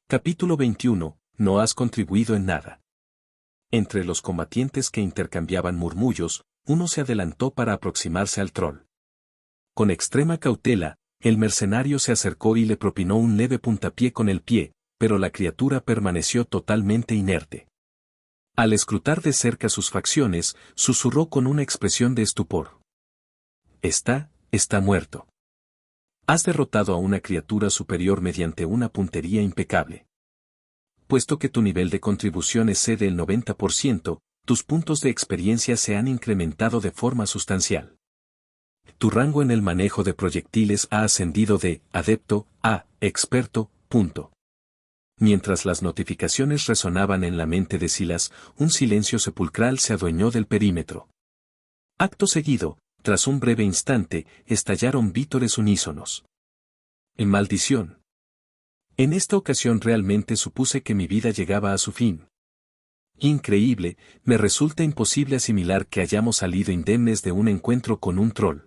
Capítulo 21. No has contribuido en nada. Entre los combatientes que intercambiaban murmullos, uno se adelantó para aproximarse al troll. Con extrema cautela, el mercenario se acercó y le propinó un leve puntapié con el pie, pero la criatura permaneció totalmente inerte. Al escrutar de cerca sus facciones, susurró con una expresión de estupor. Está muerto. Has derrotado a una criatura superior mediante una puntería impecable. Puesto que tu nivel de contribución excede el 90%, tus puntos de experiencia se han incrementado de forma sustancial. Tu rango en el manejo de proyectiles ha ascendido de adepto a experto. Mientras las notificaciones resonaban en la mente de Silas, un silencio sepulcral se adueñó del perímetro. Acto seguido, tras un breve instante, estallaron vítores unísonos. ¡Maldición! En esta ocasión realmente supuse que mi vida llegaba a su fin. Increíble, me resulta imposible asimilar que hayamos salido indemnes de un encuentro con un troll.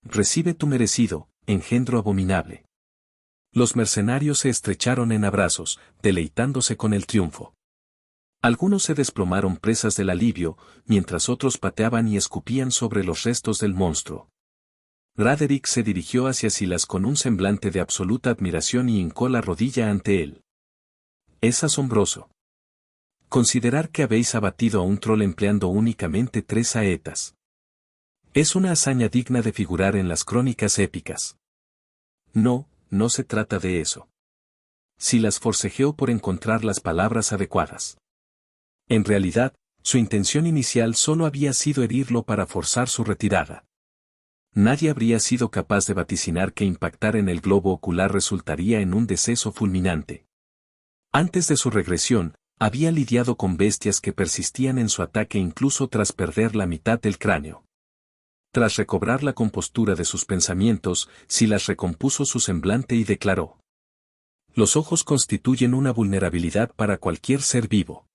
Recibe tu merecido, engendro abominable. Los mercenarios se estrecharon en abrazos, deleitándose con el triunfo. Algunos se desplomaron presas del alivio, mientras otros pateaban y escupían sobre los restos del monstruo. Raderick se dirigió hacia Silas con un semblante de absoluta admiración y hincó la rodilla ante él. Es asombroso. Considerar que habéis abatido a un troll empleando únicamente 3 saetas. Es una hazaña digna de figurar en las crónicas épicas. No se trata de eso. Silas forcejeó por encontrar las palabras adecuadas. En realidad, su intención inicial solo había sido herirlo para forzar su retirada. Nadie habría sido capaz de vaticinar que impactar en el globo ocular resultaría en un deceso fulminante. Antes de su regresión, había lidiado con bestias que persistían en su ataque incluso tras perder la mitad del cráneo. Tras recobrar la compostura de sus pensamientos, Silas recompuso su semblante y declaró: los ojos constituyen una vulnerabilidad para cualquier ser vivo.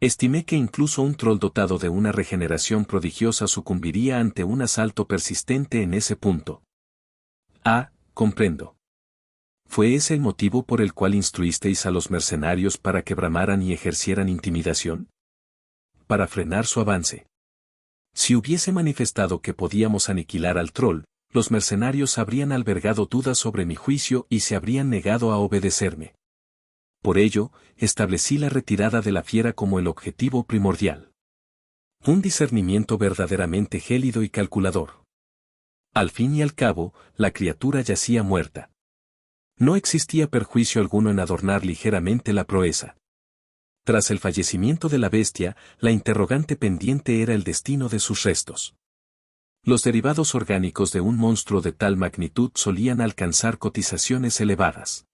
Estimé que incluso un troll dotado de una regeneración prodigiosa sucumbiría ante un asalto persistente en ese punto. Ah, comprendo. ¿Fue ese el motivo por el cual instruisteis a los mercenarios para que bramaran y ejercieran intimidación? Para frenar su avance. Si hubiese manifestado que podíamos aniquilar al troll, los mercenarios habrían albergado dudas sobre mi juicio y se habrían negado a obedecerme. Por ello, establecí la retirada de la fiera como el objetivo primordial. Un discernimiento verdaderamente gélido y calculador. Al fin y al cabo, la criatura yacía muerta. No existía perjuicio alguno en adornar ligeramente la proeza. Tras el fallecimiento de la bestia, la interrogante pendiente era el destino de sus restos. Los derivados orgánicos de un monstruo de tal magnitud solían alcanzar cotizaciones elevadas.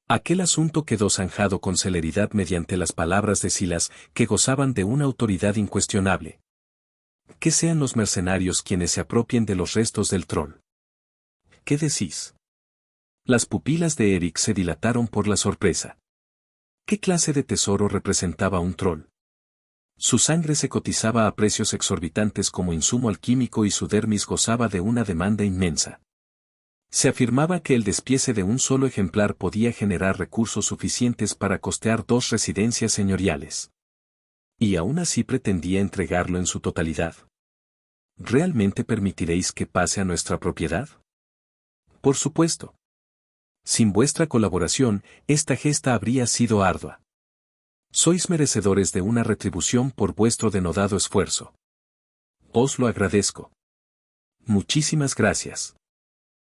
Aquel asunto quedó zanjado con celeridad mediante las palabras de Silas, que gozaban de una autoridad incuestionable. Que sean los mercenarios quienes se apropien de los restos del troll. ¿Qué decís? Las pupilas de Eric se dilataron por la sorpresa. ¿Qué clase de tesoro representaba un troll? Su sangre se cotizaba a precios exorbitantes como insumo alquímico y su dermis gozaba de una demanda inmensa. Se afirmaba que el despiece de un solo ejemplar podía generar recursos suficientes para costear 2 residencias señoriales. Y aún así pretendía entregarlo en su totalidad. ¿Realmente permitiréis que pase a nuestra propiedad? Por supuesto. Sin vuestra colaboración, esta gesta habría sido ardua. Sois merecedores de una retribución por vuestro denodado esfuerzo. Os lo agradezco. Muchísimas gracias.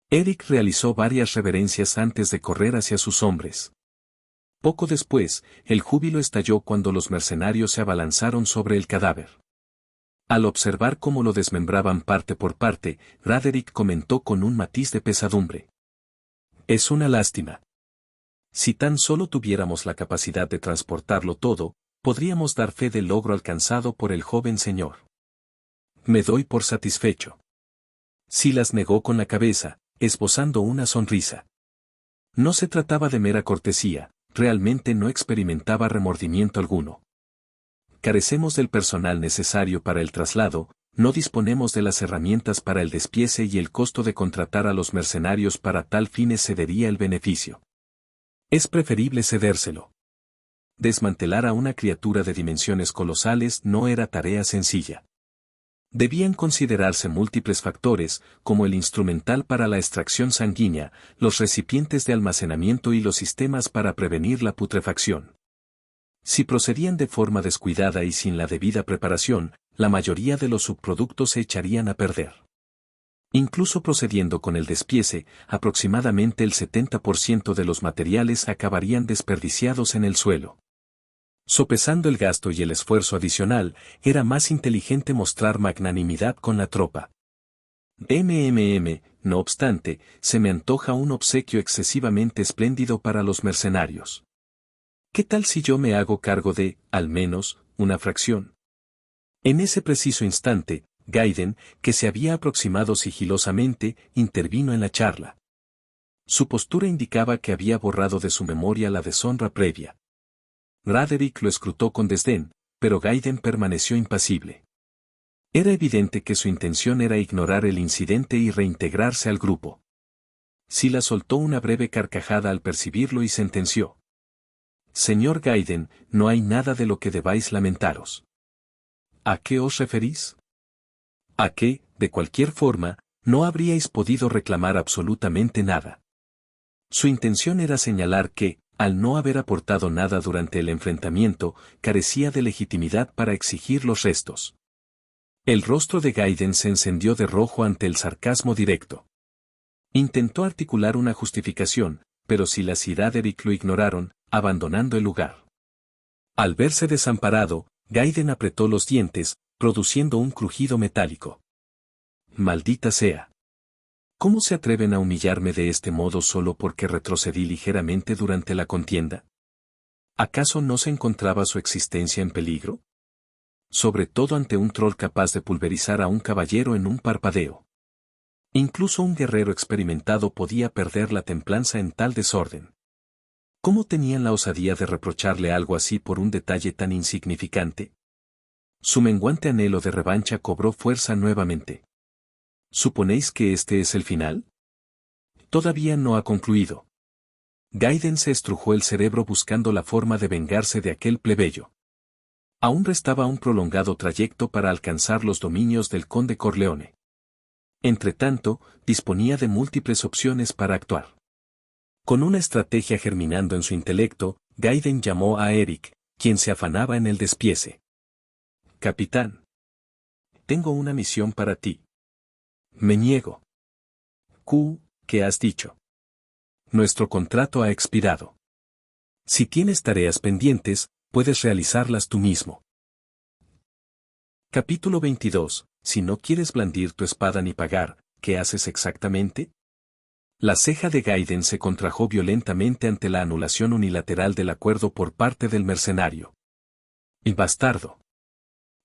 Eric realizó varias reverencias antes de correr hacia sus hombres. Poco después, el júbilo estalló cuando los mercenarios se abalanzaron sobre el cadáver. Al observar cómo lo desmembraban parte por parte, Raderick comentó con un matiz de pesadumbre. Es una lástima. Si tan solo tuviéramos la capacidad de transportarlo todo, podríamos dar fe del logro alcanzado por el joven señor. Me doy por satisfecho. Silas negó con la cabeza, esbozando una sonrisa. No se trataba de mera cortesía, realmente no experimentaba remordimiento alguno. Carecemos del personal necesario para el traslado, no disponemos de las herramientas para el despiece y el costo de contratar a los mercenarios para tal fin excedería el beneficio. Es preferible cedérselo. Desmantelar a una criatura de dimensiones colosales no era tarea sencilla. Debían considerarse múltiples factores, como el instrumental para la extracción sanguínea, los recipientes de almacenamiento y los sistemas para prevenir la putrefacción. Si procedían de forma descuidada y sin la debida preparación, la mayoría de los subproductos se echarían a perder. Incluso procediendo con el despiece, aproximadamente el 70% de los materiales acabarían desperdiciados en el suelo. Sopesando el gasto y el esfuerzo adicional, era más inteligente mostrar magnanimidad con la tropa. No obstante, se me antoja un obsequio excesivamente espléndido para los mercenarios. ¿Qué tal si yo me hago cargo de, al menos, una fracción? En ese preciso instante, Gaiden, que se había aproximado sigilosamente, intervino en la charla. Su postura indicaba que había borrado de su memoria la deshonra previa. Raderick lo escrutó con desdén, pero Gaiden permaneció impasible. Era evidente que su intención era ignorar el incidente y reintegrarse al grupo. Sila soltó una breve carcajada al percibirlo y sentenció: «Señor Gaiden, no hay nada de lo que debáis lamentaros». «¿A qué os referís?» «A que, de cualquier forma, no habríais podido reclamar absolutamente nada». Su intención era señalar que, al no haber aportado nada durante el enfrentamiento, carecía de legitimidad para exigir los restos. El rostro de Gaiden se encendió de rojo ante el sarcasmo directo. Intentó articular una justificación, pero Silas y Raderick lo ignoraron, abandonando el lugar. Al verse desamparado, Gaiden apretó los dientes, produciendo un crujido metálico. «Maldita sea. ¿Cómo se atreven a humillarme de este modo solo porque retrocedí ligeramente durante la contienda? ¿Acaso no se encontraba su existencia en peligro? Sobre todo ante un troll capaz de pulverizar a un caballero en un parpadeo. Incluso un guerrero experimentado podía perder la templanza en tal desorden. ¿Cómo tenían la osadía de reprocharle algo así por un detalle tan insignificante?» Su menguante anhelo de revancha cobró fuerza nuevamente. ¿Suponéis que este es el final? Todavía no ha concluido. Gaiden se estrujó el cerebro buscando la forma de vengarse de aquel plebeyo. Aún restaba un prolongado trayecto para alcanzar los dominios del conde Corleone. Entretanto, disponía de múltiples opciones para actuar. Con una estrategia germinando en su intelecto, Gaiden llamó a Eric, quien se afanaba en el despiece. «Capitán. Tengo una misión para ti». «Me niego». ¿Qué has dicho?» «Nuestro contrato ha expirado. Si tienes tareas pendientes, puedes realizarlas tú mismo». Capítulo 22. Si no quieres blandir tu espada ni pagar, ¿qué haces exactamente? La ceja de Gaiden se contrajo violentamente ante la anulación unilateral del acuerdo por parte del mercenario. «El bastardo.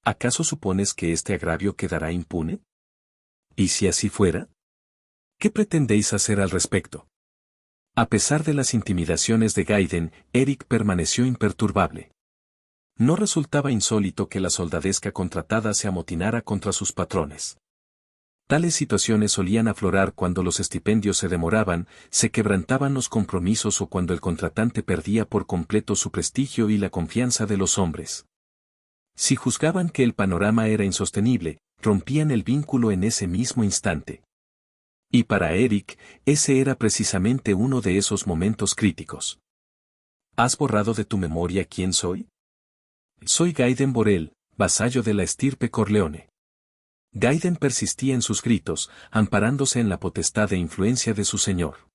¿Acaso supones que este agravio quedará impune? ¿Y si así fuera? ¿Qué pretendéis hacer al respecto?» A pesar de las intimidaciones de Gaiden, Eric permaneció imperturbable. No resultaba insólito que la soldadesca contratada se amotinara contra sus patrones. Tales situaciones solían aflorar cuando los estipendios se demoraban, se quebrantaban los compromisos o cuando el contratante perdía por completo su prestigio y la confianza de los hombres. Si juzgaban que el panorama era insostenible, rompían el vínculo en ese mismo instante. Y para Eric, ese era precisamente uno de esos momentos críticos. ¿Has borrado de tu memoria quién soy? Soy Gaiden Borel, vasallo de la estirpe Corleone. Gaiden persistía en sus gritos, amparándose en la potestad e influencia de su señor.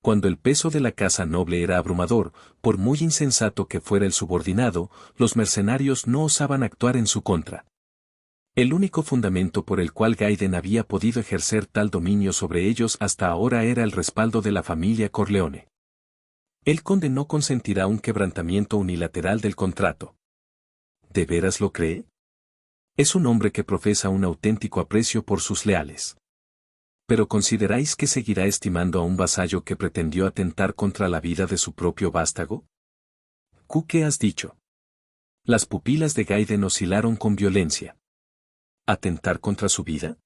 Cuando el peso de la casa noble era abrumador, por muy insensato que fuera el subordinado, los mercenarios no osaban actuar en su contra. El único fundamento por el cual Gaiden había podido ejercer tal dominio sobre ellos hasta ahora era el respaldo de la familia Corleone. El conde no consentirá un quebrantamiento unilateral del contrato. ¿De veras lo cree? Es un hombre que profesa un auténtico aprecio por sus leales. ¿Pero consideráis que seguirá estimando a un vasallo que pretendió atentar contra la vida de su propio vástago? ¿Qué has dicho? Las pupilas de Gaiden oscilaron con violencia. ¿Atentar contra su vida?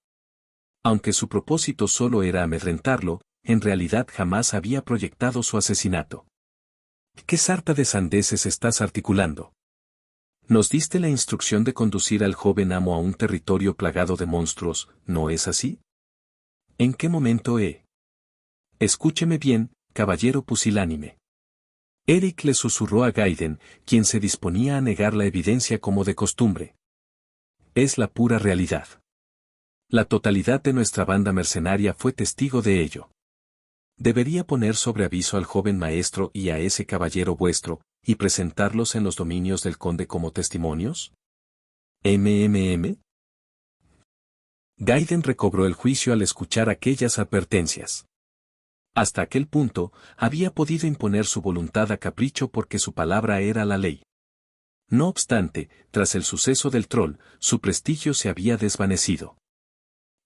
Aunque su propósito solo era amedrentarlo, en realidad jamás había proyectado su asesinato. ¿Qué sarta de sandeces estás articulando? Nos diste la instrucción de conducir al joven amo a un territorio plagado de monstruos, ¿no es así? ¿En qué momento he? Escúcheme bien, caballero pusilánime. Eric le susurró a Gaiden, quien se disponía a negar la evidencia como de costumbre. Es la pura realidad. La totalidad de nuestra banda mercenaria fue testigo de ello. Debería poner sobre aviso al joven maestro y a ese caballero vuestro, y presentarlos en los dominios del conde como testimonios. ¿MMM? Gaiden recobró el juicio al escuchar aquellas advertencias. Hasta aquel punto, había podido imponer su voluntad a capricho porque su palabra era la ley. No obstante, tras el suceso del troll, su prestigio se había desvanecido.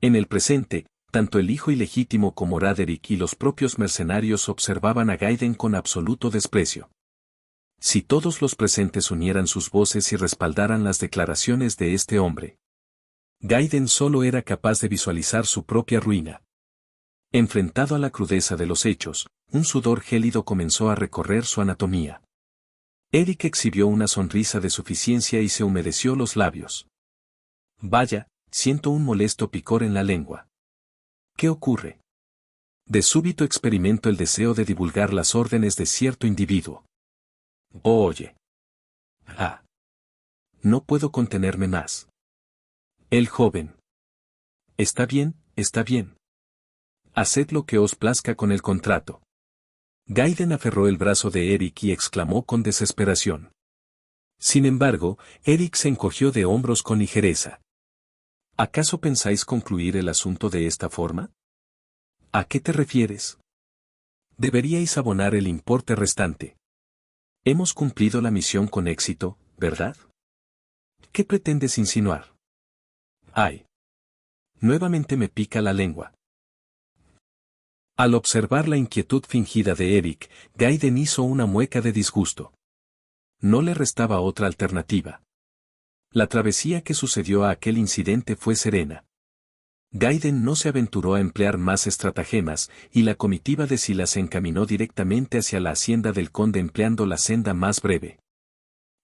En el presente, tanto el hijo ilegítimo como Raderick y los propios mercenarios observaban a Gaiden con absoluto desprecio. Si todos los presentes unieran sus voces y respaldaran las declaraciones de este hombre, Gaiden solo era capaz de visualizar su propia ruina. Enfrentado a la crudeza de los hechos, un sudor gélido comenzó a recorrer su anatomía. Eric exhibió una sonrisa de suficiencia y se humedeció los labios. Vaya, siento un molesto picor en la lengua. ¿Qué ocurre? De súbito experimento el deseo de divulgar las órdenes de cierto individuo. Oye. Ah. No puedo contenerme más. El joven. Está bien, está bien. Haced lo que os plazca con el contrato. Gaiden aferró el brazo de Eric y exclamó con desesperación. Sin embargo, Eric se encogió de hombros con ligereza. ¿Acaso pensáis concluir el asunto de esta forma? ¿A qué te refieres? Deberíais abonar el importe restante. Hemos cumplido la misión con éxito, ¿verdad? ¿Qué pretendes insinuar? ¡Ay! Nuevamente me pica la lengua. Al observar la inquietud fingida de Eric, Gaiden hizo una mueca de disgusto. No le restaba otra alternativa. La travesía que sucedió a aquel incidente fue serena. Gaiden no se aventuró a emplear más estratagemas, y la comitiva de Sila se encaminó directamente hacia la hacienda del conde empleando la senda más breve.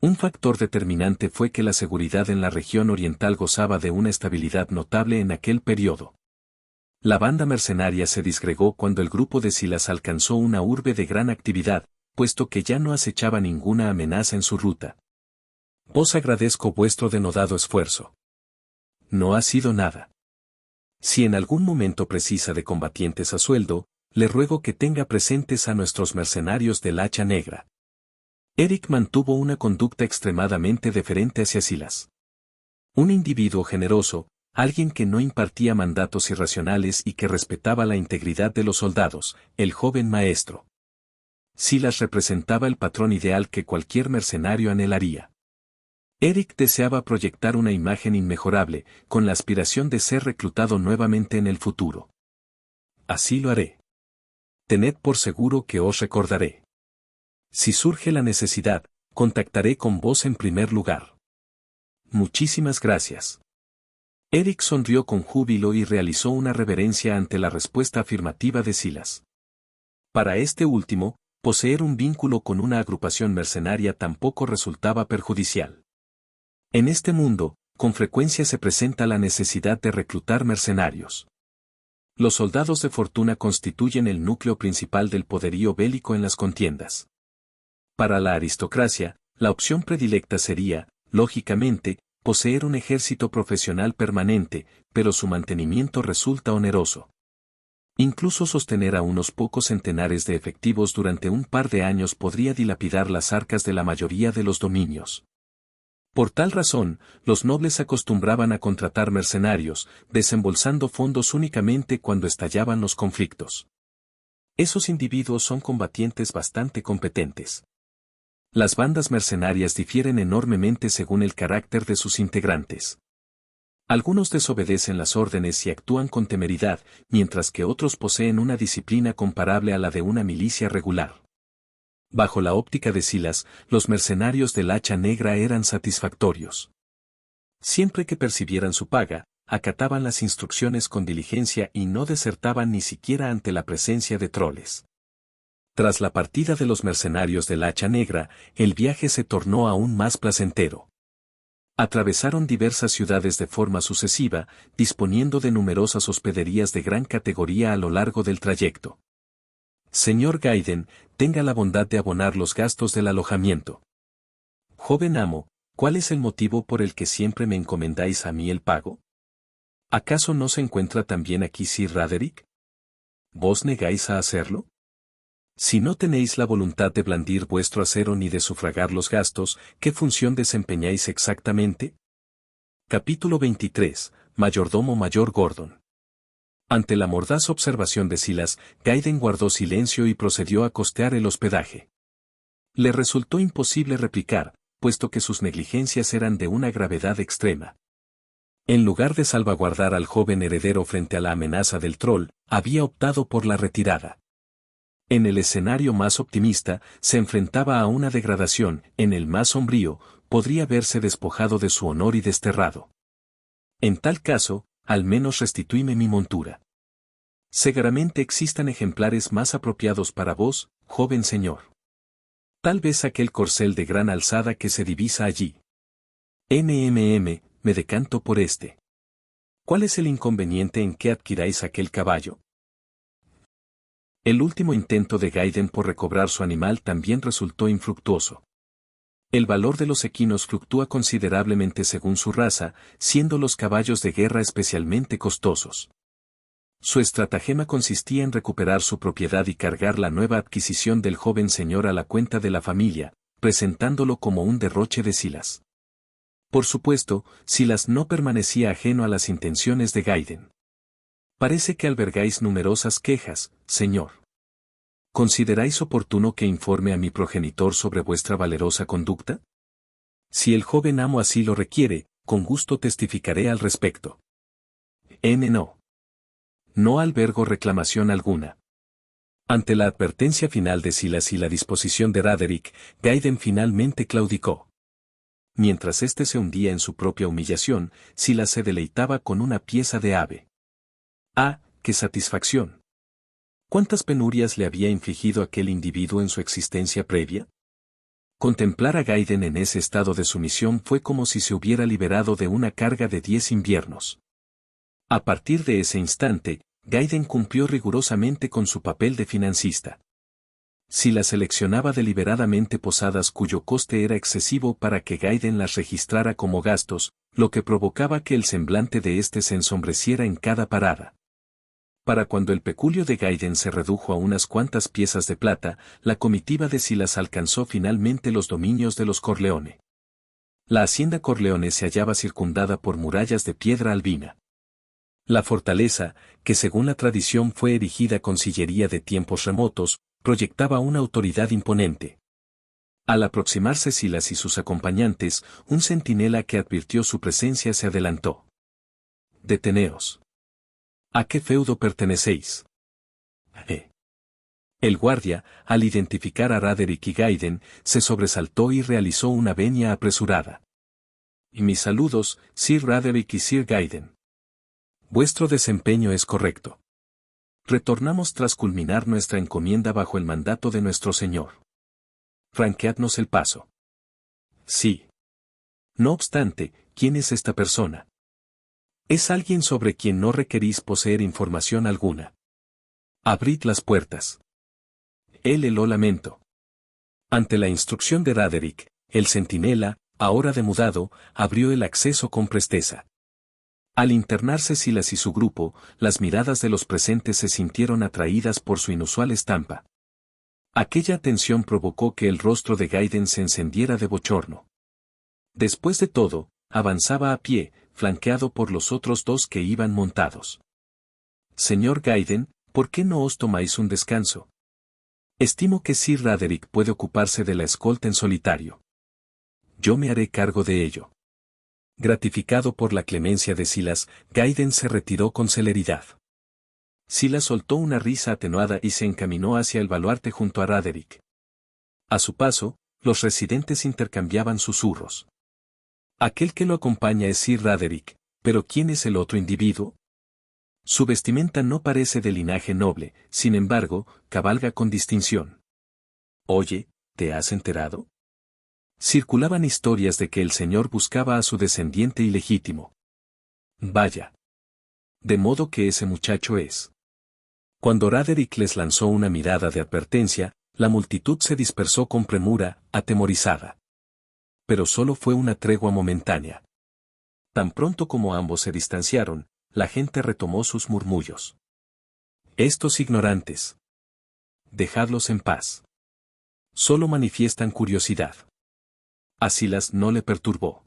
Un factor determinante fue que la seguridad en la región oriental gozaba de una estabilidad notable en aquel periodo. La banda mercenaria se disgregó cuando el grupo de Silas alcanzó una urbe de gran actividad, puesto que ya no acechaba ninguna amenaza en su ruta. Os agradezco vuestro denodado esfuerzo. No ha sido nada. Si en algún momento precisa de combatientes a sueldo, le ruego que tenga presentes a nuestros mercenarios del hacha negra. Eric mantuvo una conducta extremadamente deferente hacia Silas. Un individuo generoso, alguien que no impartía mandatos irracionales y que respetaba la integridad de los soldados, el joven maestro. Silas representaba el patrón ideal que cualquier mercenario anhelaría. Eric deseaba proyectar una imagen inmejorable, con la aspiración de ser reclutado nuevamente en el futuro. Así lo haré. Tened por seguro que os recordaré. Si surge la necesidad, contactaré con vos en primer lugar. Muchísimas gracias. Eric sonrió con júbilo y realizó una reverencia ante la respuesta afirmativa de Silas. Para este último, poseer un vínculo con una agrupación mercenaria tampoco resultaba perjudicial. En este mundo, con frecuencia se presenta la necesidad de reclutar mercenarios. Los soldados de fortuna constituyen el núcleo principal del poderío bélico en las contiendas. Para la aristocracia, la opción predilecta sería, lógicamente, poseer un ejército profesional permanente, pero su mantenimiento resulta oneroso. Incluso sostener a unos pocos centenares de efectivos durante un par de años podría dilapidar las arcas de la mayoría de los dominios. Por tal razón, los nobles acostumbraban a contratar mercenarios, desembolsando fondos únicamente cuando estallaban los conflictos. Esos individuos son combatientes bastante competentes. Las bandas mercenarias difieren enormemente según el carácter de sus integrantes. Algunos desobedecen las órdenes y actúan con temeridad, mientras que otros poseen una disciplina comparable a la de una milicia regular. Bajo la óptica de Silas, los mercenarios del hacha negra eran satisfactorios. Siempre que percibieran su paga, acataban las instrucciones con diligencia y no desertaban ni siquiera ante la presencia de troles. Tras la partida de los mercenarios del Hacha Negra, el viaje se tornó aún más placentero. Atravesaron diversas ciudades de forma sucesiva, disponiendo de numerosas hospederías de gran categoría a lo largo del trayecto. Señor Gaiden, tenga la bondad de abonar los gastos del alojamiento. Joven amo, ¿cuál es el motivo por el que siempre me encomendáis a mí el pago? ¿Acaso no se encuentra también aquí Sir Roderick? ¿Vos negáis a hacerlo? Si no tenéis la voluntad de blandir vuestro acero ni de sufragar los gastos, ¿qué función desempeñáis exactamente? Capítulo 23, Mayordomo Mayor Gordon. Ante la mordaz observación de Silas, Gaiden guardó silencio y procedió a costear el hospedaje. Le resultó imposible replicar, puesto que sus negligencias eran de una gravedad extrema. En lugar de salvaguardar al joven heredero frente a la amenaza del troll, había optado por la retirada. En el escenario más optimista, se enfrentaba a una degradación, en el más sombrío, podría verse despojado de su honor y desterrado. En tal caso, al menos restituíme mi montura. Seguramente existan ejemplares más apropiados para vos, joven señor. Tal vez aquel corcel de gran alzada que se divisa allí. Me decanto por este. ¿Cuál es el inconveniente en que adquiráis aquel caballo? El último intento de Gaiden por recobrar su animal también resultó infructuoso. El valor de los equinos fluctúa considerablemente según su raza, siendo los caballos de guerra especialmente costosos. Su estratagema consistía en recuperar su propiedad y cargar la nueva adquisición del joven señor a la cuenta de la familia, presentándolo como un derroche de Silas. Por supuesto, Silas no permanecía ajeno a las intenciones de Gaiden. Parece que albergáis numerosas quejas, señor. ¿Consideráis oportuno que informe a mi progenitor sobre vuestra valerosa conducta? Si el joven amo así lo requiere, con gusto testificaré al respecto. No. No albergo reclamación alguna. Ante la advertencia final de Silas y la disposición de Roderick, Gaiden finalmente claudicó. Mientras éste se hundía en su propia humillación, Silas se deleitaba con una pieza de ave. ¡Ah, qué satisfacción! ¿Cuántas penurias le había infligido aquel individuo en su existencia previa? Contemplar a Gaiden en ese estado de sumisión fue como si se hubiera liberado de una carga de 10 inviernos. A partir de ese instante, Gaiden cumplió rigurosamente con su papel de financista. Silas seleccionaba deliberadamente posadas cuyo coste era excesivo para que Gaiden las registrara como gastos, lo que provocaba que el semblante de éste se ensombreciera en cada parada. Para cuando el peculio de Gaiden se redujo a unas cuantas piezas de plata, la comitiva de Silas alcanzó finalmente los dominios de los Corleone. La hacienda Corleone se hallaba circundada por murallas de piedra albina. La fortaleza, que según la tradición fue erigida con sillería de tiempos remotos, proyectaba una autoridad imponente. Al aproximarse Silas y sus acompañantes, un centinela que advirtió su presencia se adelantó. «Deteneos. ¿A qué feudo pertenecéis?» El guardia, al identificar a Roderick y Gaiden, se sobresaltó y realizó una venia apresurada. «Y mis saludos, Sir Roderick y Sir Gaiden. Vuestro desempeño es correcto. Retornamos tras culminar nuestra encomienda bajo el mandato de nuestro Señor. Franqueadnos el paso». «Sí. No obstante, ¿quién es esta persona?» «Es alguien sobre quien no requerís poseer información alguna. Abrid las puertas». Lo lamento. Ante la instrucción de Roderick, el centinela, ahora demudado, abrió el acceso con presteza. Al internarse Silas y su grupo, las miradas de los presentes se sintieron atraídas por su inusual estampa. Aquella atención provocó que el rostro de Gaiden se encendiera de bochorno. Después de todo, avanzaba a pie, flanqueado por los otros dos que iban montados. «Señor Gaiden, ¿por qué no os tomáis un descanso? Estimo que Sir Roderick puede ocuparse de la escolta en solitario. Yo me haré cargo de ello». Gratificado por la clemencia de Silas, Gaiden se retiró con celeridad. Silas soltó una risa atenuada y se encaminó hacia el baluarte junto a Roderick. A su paso, los residentes intercambiaban susurros. «Aquel que lo acompaña es Sir Roderick, pero ¿quién es el otro individuo? Su vestimenta no parece de linaje noble, sin embargo, cabalga con distinción». Oye, ¿te has enterado? Circulaban historias de que el señor buscaba a su descendiente ilegítimo. Vaya. De modo que ese muchacho es. Cuando Raderick les lanzó una mirada de advertencia, la multitud se dispersó con premura, atemorizada. Pero solo fue una tregua momentánea. Tan pronto como ambos se distanciaron, la gente retomó sus murmullos. Estos ignorantes. Dejadlos en paz. Solo manifiestan curiosidad. A Silas no le perturbó.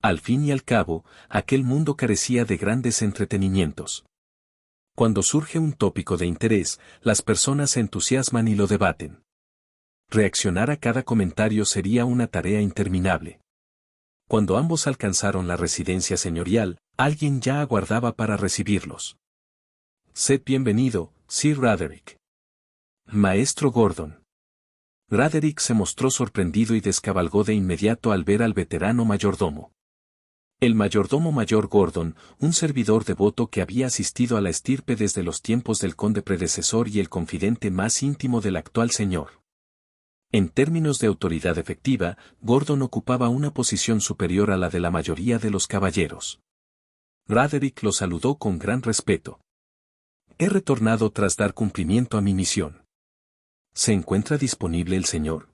Al fin y al cabo, aquel mundo carecía de grandes entretenimientos. Cuando surge un tópico de interés, las personas se entusiasman y lo debaten. Reaccionar a cada comentario sería una tarea interminable. Cuando ambos alcanzaron la residencia señorial, alguien ya aguardaba para recibirlos. Sed bienvenido, Sir Raderick. Maestro Gordon. Raderick se mostró sorprendido y descabalgó de inmediato al ver al veterano mayordomo. El mayordomo mayor Gordon, un servidor devoto que había asistido a la estirpe desde los tiempos del conde predecesor y el confidente más íntimo del actual señor. En términos de autoridad efectiva, Gordon ocupaba una posición superior a la de la mayoría de los caballeros. Raderick lo saludó con gran respeto. He retornado tras dar cumplimiento a mi misión. ¿Se encuentra disponible el señor?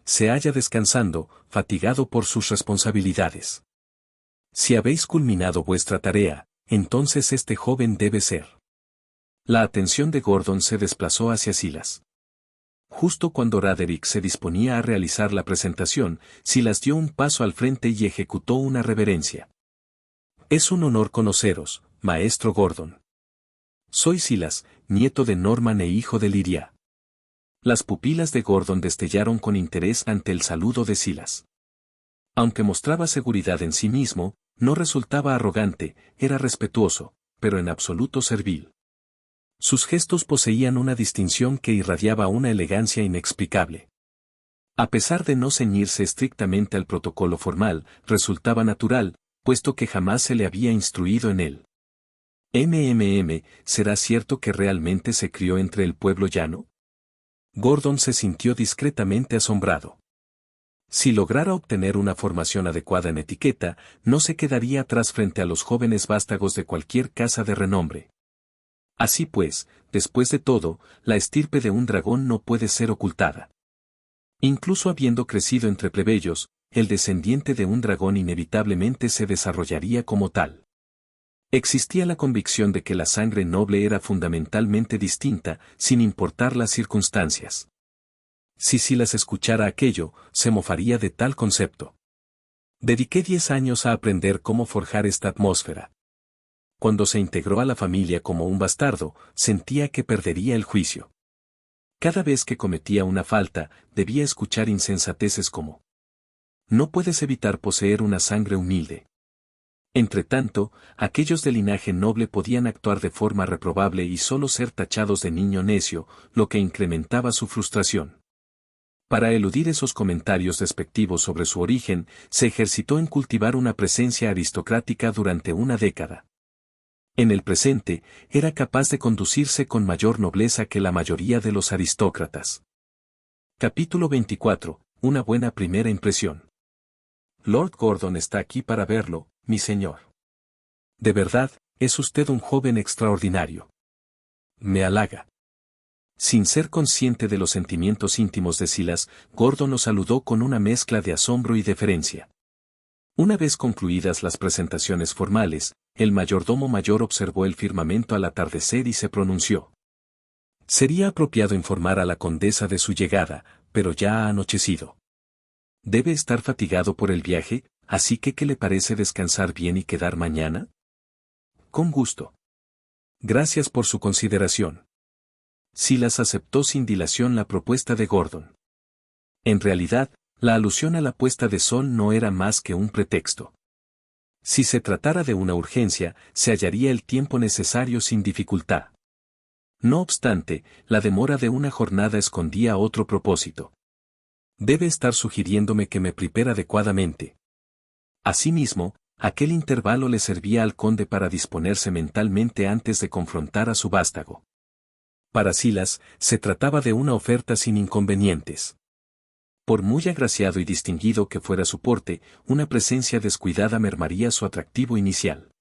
Se halla descansando, fatigado por sus responsabilidades. Si habéis culminado vuestra tarea, entonces este joven debe ser. La atención de Gordon se desplazó hacia Silas. Justo cuando Raderick se disponía a realizar la presentación, Silas dio un paso al frente y ejecutó una reverencia. Es un honor conoceros, maestro Gordon. Soy Silas, nieto de Norman e hijo de Liria. Las pupilas de Gordon destellaron con interés ante el saludo de Silas. Aunque mostraba seguridad en sí mismo, no resultaba arrogante, era respetuoso, pero en absoluto servil. Sus gestos poseían una distinción que irradiaba una elegancia inexplicable. A pesar de no ceñirse estrictamente al protocolo formal, resultaba natural, puesto que jamás se le había instruido en él. ¿Será cierto que realmente se crió entre el pueblo llano? Gordon se sintió discretamente asombrado. Si lograra obtener una formación adecuada en etiqueta, no se quedaría atrás frente a los jóvenes vástagos de cualquier casa de renombre. Así pues, después de todo, la estirpe de un dragón no puede ser ocultada. Incluso habiendo crecido entre plebeyos, el descendiente de un dragón inevitablemente se desarrollaría como tal. Existía la convicción de que la sangre noble era fundamentalmente distinta, sin importar las circunstancias. Si Silas escuchara aquello, se mofaría de tal concepto. Dediqué 10 años a aprender cómo forjar esta atmósfera. Cuando se integró a la familia como un bastardo, sentía que perdería el juicio. Cada vez que cometía una falta, debía escuchar insensateces como: no puedes evitar poseer una sangre humilde. Entretanto, aquellos de linaje noble podían actuar de forma reprobable y solo ser tachados de niño necio, lo que incrementaba su frustración. Para eludir esos comentarios despectivos sobre su origen, se ejercitó en cultivar una presencia aristocrática durante una década. En el presente, era capaz de conducirse con mayor nobleza que la mayoría de los aristócratas. Capítulo 24. Una buena primera impresión. Lord Gordon está aquí para verlo, mi señor. De verdad, es usted un joven extraordinario. Me halaga. Sin ser consciente de los sentimientos íntimos de Silas, Gordon lo saludó con una mezcla de asombro y deferencia. Una vez concluidas las presentaciones formales, el mayordomo mayor observó el firmamento al atardecer y se pronunció. Sería apropiado informar a la condesa de su llegada, pero ya ha anochecido. Debe estar fatigado por el viaje, así que ¿qué le parece descansar bien y quedar mañana? Con gusto. Gracias por su consideración. Silas aceptó sin dilación la propuesta de Gordon. En realidad, la alusión a la puesta de sol no era más que un pretexto. Si se tratara de una urgencia, se hallaría el tiempo necesario sin dificultad. No obstante, la demora de una jornada escondía otro propósito. Debe estar sugiriéndome que me prepare adecuadamente. Asimismo, aquel intervalo le servía al conde para disponerse mentalmente antes de confrontar a su vástago. Para Silas, se trataba de una oferta sin inconvenientes. Por muy agraciado y distinguido que fuera su porte, una presencia descuidada mermaría su atractivo inicial.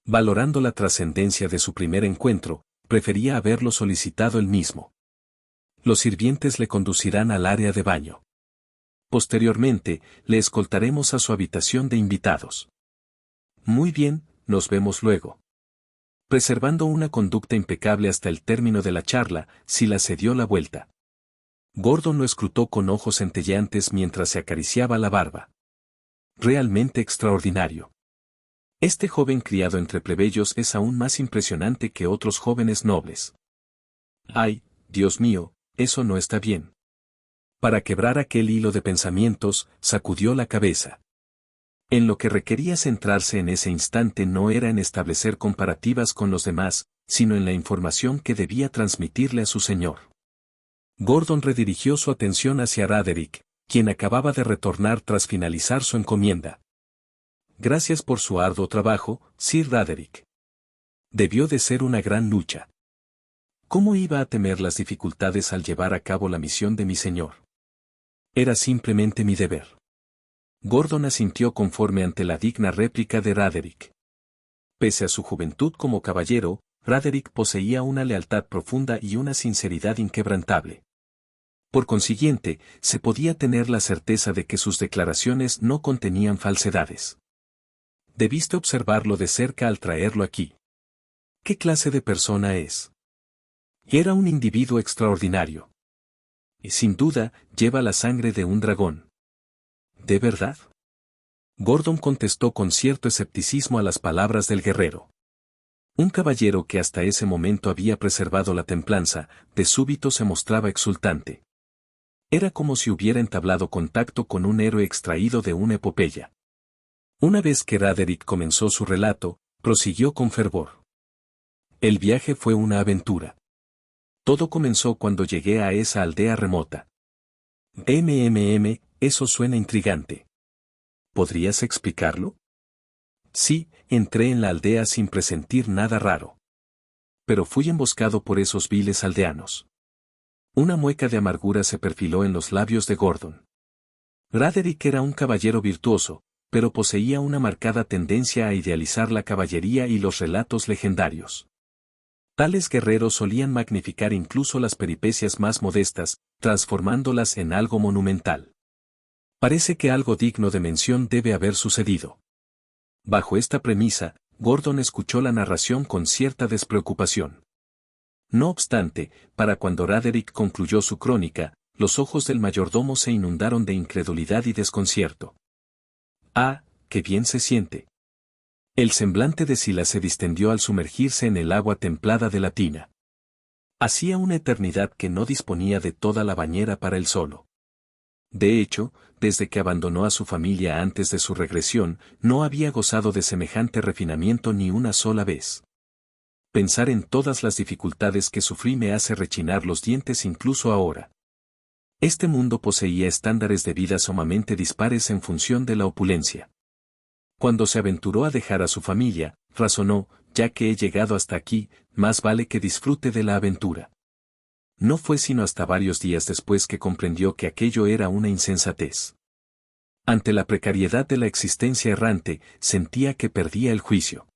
Valorando la trascendencia de su primer encuentro, prefería haberlo solicitado él mismo. Los sirvientes le conducirán al área de baño. Posteriormente, le escoltaremos a su habitación de invitados. Muy bien, nos vemos luego. Preservando una conducta impecable hasta el término de la charla, Silas se dio la vuelta. Gordon lo escrutó con ojos centelleantes mientras se acariciaba la barba. Realmente extraordinario. Este joven criado entre plebeyos es aún más impresionante que otros jóvenes nobles. Ay, Dios mío, eso no está bien. Para quebrar aquel hilo de pensamientos, sacudió la cabeza. En lo que requería centrarse en ese instante no era en establecer comparativas con los demás, sino en la información que debía transmitirle a su señor. Gordon redirigió su atención hacia Raderick, quien acababa de retornar tras finalizar su encomienda. Gracias por su arduo trabajo, Sir Raderick. Debió de ser una gran lucha. ¿Cómo iba a temer las dificultades al llevar a cabo la misión de mi señor? Era simplemente mi deber. Gordon asintió conforme ante la digna réplica de Raderick. Pese a su juventud como caballero, Raderick poseía una lealtad profunda y una sinceridad inquebrantable. Por consiguiente, se podía tener la certeza de que sus declaraciones no contenían falsedades. Debiste observarlo de cerca al traerlo aquí. ¿Qué clase de persona es? Era un individuo extraordinario. Y sin duda, lleva la sangre de un dragón. ¿De verdad? Gordon contestó con cierto escepticismo a las palabras del guerrero. Un caballero que hasta ese momento había preservado la templanza, de súbito se mostraba exultante. Era como si hubiera entablado contacto con un héroe extraído de una epopeya. Una vez que Raderick comenzó su relato, prosiguió con fervor. El viaje fue una aventura. Todo comenzó cuando llegué a esa aldea remota. Eso suena intrigante. ¿Podrías explicarlo? Sí, entré en la aldea sin presentir nada raro. Pero fui emboscado por esos viles aldeanos. Una mueca de amargura se perfiló en los labios de Gordon. Raderick era un caballero virtuoso, pero poseía una marcada tendencia a idealizar la caballería y los relatos legendarios. Tales guerreros solían magnificar incluso las peripecias más modestas, transformándolas en algo monumental. Parece que algo digno de mención debe haber sucedido. Bajo esta premisa, Gordon escuchó la narración con cierta despreocupación. No obstante, para cuando Raderick concluyó su crónica, los ojos del mayordomo se inundaron de incredulidad y desconcierto. ¡Ah, qué bien se siente! El semblante de Silas se distendió al sumergirse en el agua templada de la tina. Hacía una eternidad que no disponía de toda la bañera para él solo. De hecho, desde que abandonó a su familia antes de su regresión, no había gozado de semejante refinamiento ni una sola vez. Pensar en todas las dificultades que sufrí me hace rechinar los dientes incluso ahora. Este mundo poseía estándares de vida sumamente dispares en función de la opulencia. Cuando se aventuró a dejar a su familia, razonó, ya que he llegado hasta aquí, más vale que disfrute de la aventura. No fue sino hasta varios días después que comprendió que aquello era una insensatez. Ante la precariedad de la existencia errante, sentía que perdía el juicio.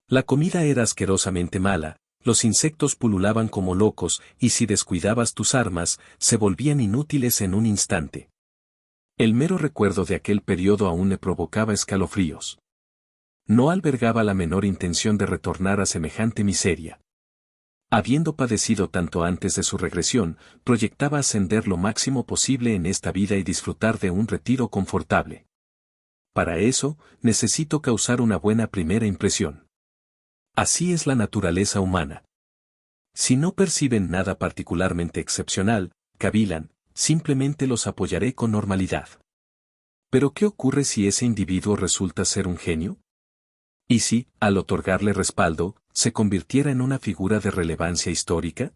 La comida era asquerosamente mala, los insectos pululaban como locos, y si descuidabas tus armas, se volvían inútiles en un instante. El mero recuerdo de aquel periodo aún le provocaba escalofríos. No albergaba la menor intención de retornar a semejante miseria. Habiendo padecido tanto antes de su regresión, proyectaba ascender lo máximo posible en esta vida y disfrutar de un retiro confortable. Para eso, necesito causar una buena primera impresión. Así es la naturaleza humana. Si no perciben nada particularmente excepcional, cavilan, simplemente los apoyaré con normalidad. ¿Pero qué ocurre si ese individuo resulta ser un genio? ¿Y si, al otorgarle respaldo, se convirtiera en una figura de relevancia histórica?